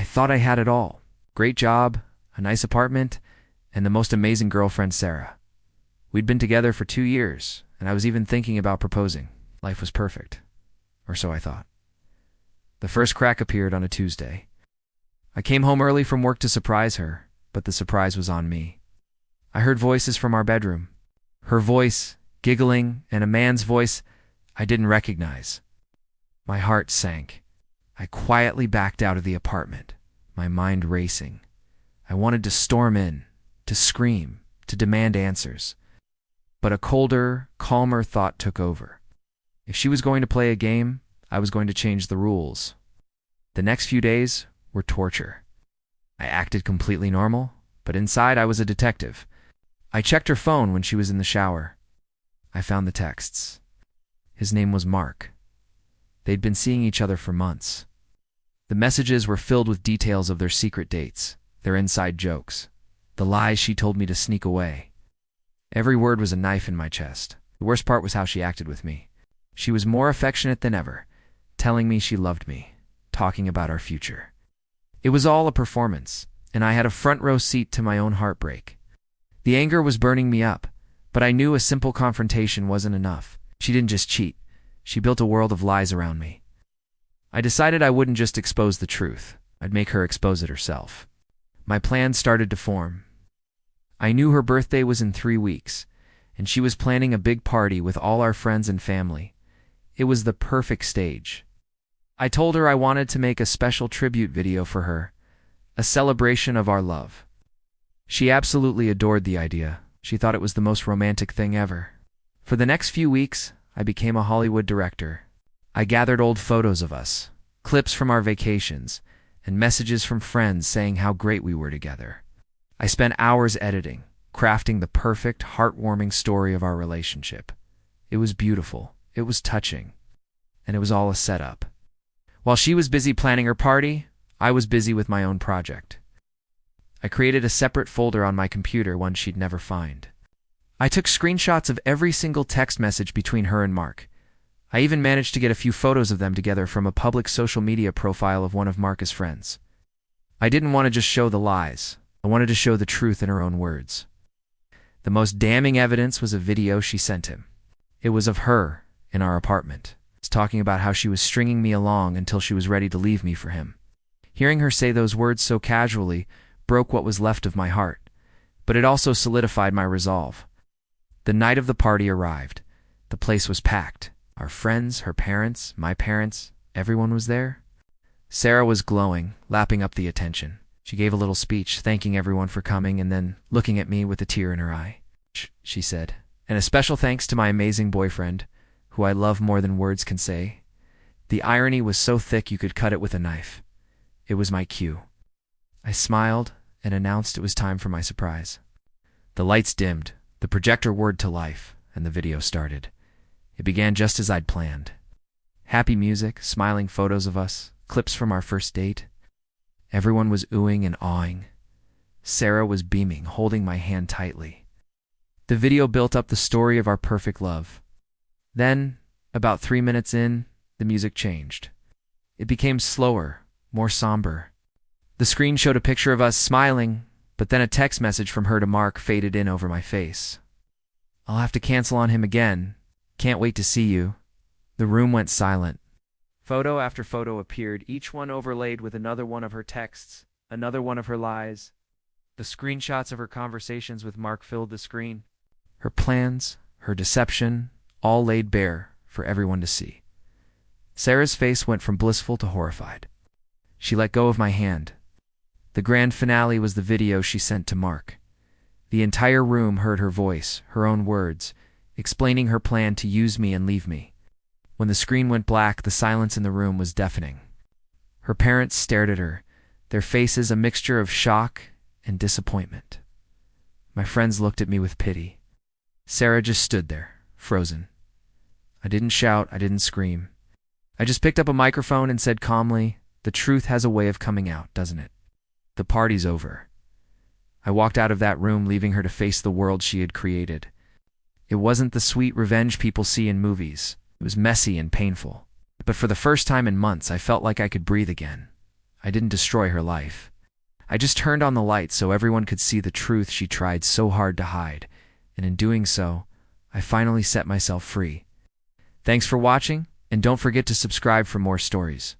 I thought I had it all. Great job, a nice apartment, and the most amazing girlfriend, Sarah. We'd been together for 2 years, and I was even thinking about proposing. Life was perfect. Or so I thought. The first crack appeared on a Tuesday. I came home early from work to surprise her, but the surprise was on me. I heard voices from our bedroom. Her voice, giggling, and a man's voice I didn't recognize. My heart sank. I quietly backed out of the apartment, my mind racing. I wanted to storm in, to scream, to demand answers. But a colder, calmer thought took over. If she was going to play a game, I was going to change the rules. The next few days were torture. I acted completely normal, but inside I was a detective. I checked her phone when she was in the shower. I found the texts. His name was Mark. They'd been seeing each other for months. The messages were filled with details of their secret dates, their inside jokes, the lies she told me to sneak away. Every word was a knife in my chest. The worst part was how she acted with me. She was more affectionate than ever, telling me she loved me, talking about our future. It was all a performance, and I had a front row seat to my own heartbreak. The anger was burning me up, but I knew a simple confrontation wasn't enough. She didn't just cheat. She built a world of lies around me. I decided I wouldn't just expose the truth. I'd make her expose it herself. My plan started to form. I knew her birthday was in 3 weeks, and she was planning a big party with all our friends and family. It was the perfect stage. I told her I wanted to make a special tribute video for her, a celebration of our love. She absolutely adored the idea. She thought it was the most romantic thing ever. For the next few weeks, I became a Hollywood director. I gathered old photos of us, clips from our vacations, and messages from friends saying how great we were together. I spent hours editing, crafting the perfect, heartwarming story of our relationship. It was beautiful, it was touching, and it was all a setup. While she was busy planning her party, I was busy with my own project. I created a separate folder on my computer, one she'd never find. I took screenshots of every single text message between her and Mark. I even managed to get a few photos of them together from a public social media profile of one of Mark's friends. I didn't want to just show the lies. I wanted to show the truth in her own words. The most damning evidence was a video she sent him. It was of her in our apartment. It's talking about how she was stringing me along until she was ready to leave me for him. Hearing her say those words so casually broke what was left of my heart, but it also solidified my resolve. The night of the party arrived. The place was packed. Our friends, her parents, my parents, everyone was there. Sarah was glowing, lapping up the attention. She gave a little speech, thanking everyone for coming, and then looking at me with a tear in her eye. She said, "And a special thanks to my amazing boyfriend, who I love more than words can say." The irony was so thick you could cut it with a knife. It was my cue. I smiled and announced it was time for my surprise. The lights dimmed, the projector whirred to life, and the video started. It began just as I'd planned. Happy music, smiling photos of us, clips from our first date. Everyone was oohing and awing. Sarah was beaming, holding my hand tightly. The video built up the story of our perfect love. Then, about 3 minutes in, the music changed. It became slower, more somber. The screen showed a picture of us smiling, but then a text message from her to Mark faded in over my face. "I'll have to cancel on him again. Can't wait to see you." The room went silent. Photo after photo appeared, each one overlaid with another one of her texts, another one of her lies. The screenshots of her conversations with Mark filled the screen. Her plans, her deception, all laid bare for everyone to see. Sarah's face went from blissful to horrified. She let go of my hand. The grand finale was the video she sent to Mark. The entire room heard her voice, her own words, explaining her plan to use me and leave me. When the screen went black, the silence in the room was deafening. Her parents stared at her, their faces a mixture of shock and disappointment. My friends looked at me with pity. Sarah just stood there, frozen. I didn't shout, I didn't scream. I just picked up a microphone and said calmly, "The truth has a way of coming out, doesn't it? The party's over." I walked out of that room, leaving her to face the world she had created. It wasn't the sweet revenge people see in movies. It was messy and painful. But for the first time in months, I felt like I could breathe again. I didn't destroy her life. I just turned on the light so everyone could see the truth she tried so hard to hide, and in doing so, I finally set myself free. Thanks for watching, and don't forget to subscribe for more stories.